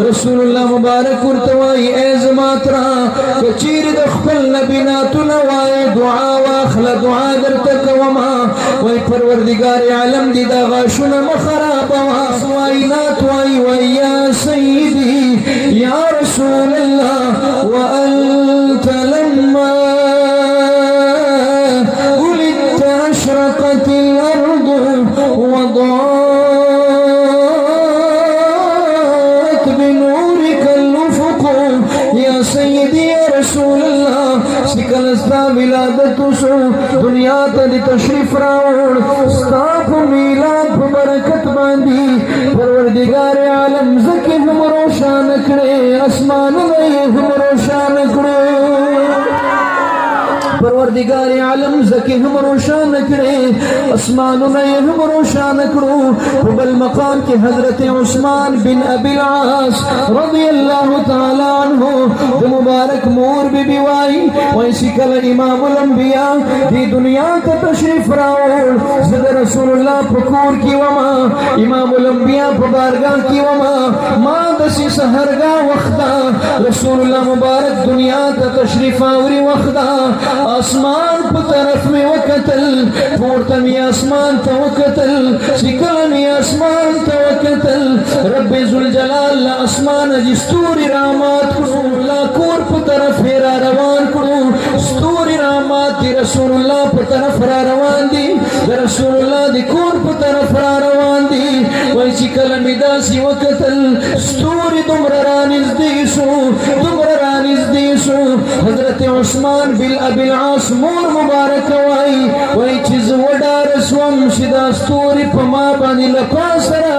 रसूलुल्लाह मुबारक कुर्तवाई एजमात्रा कचीर दखल नबीना तुलवाए दुआ वाखला दुआ दर तक वमा वही परवरदिगार आलम दिदा गाशुन मखराब वाई नात वाई या सय्यदी या रसूल अल्लाह व अंत लम्मा उलिदत अशरक़त الأرض وضاءت بنورك الأفق يا سيدي يا رسول الله شکل استا ولادت شو دنیا ته تشریف راوړ ستاپ میلاد برکت باندې پروردگار عالم زکه هم روشن کړي اسمان هم روشن کړي परवरदिगार आलम ज़के हम रोशन करे आसमानों ने हम रोशन करो बल मकाम के हजरत उस्मान बिन अबिल आस रज़ियल्लाहु ताला अन्हु मुबारक मोर बीबी वाई वैसी कल इमामुल अंबिया दी दुनिया का तशरीफ रावल सद रसूलुल्लाह फकूर की वमा इमामुल अंबिया बारगाह की वमा मां दसी सहरगा वक्ता रसूलुल्लाह मुबारक दुनिया का तशरीफ आवरी वक्ता आसमान पर तरफ में वक़तल पूर्तम आसमान तो वक़तल शिकल आसमान तो वक़तल रब्बे जुल जलाल आसमान जिस्तूरी रामात कुरुल्लाह कोर पर तरफ फेरा रवान कुरु स्तूरी रामात रसूलुल्लाह पर तरफ रवान दी रसूलुल्लाह दी कोर पर तरफ रवान दी वही शिकल मिदासी वक़तल स्तूरी तुमरा रानिज़ दीसु हजरत उस्मान बिल अबिल आस मोर मुबारक वाई वही चीज वडा रस्वम शिदा स्तूरी पमा बानी लखा सरा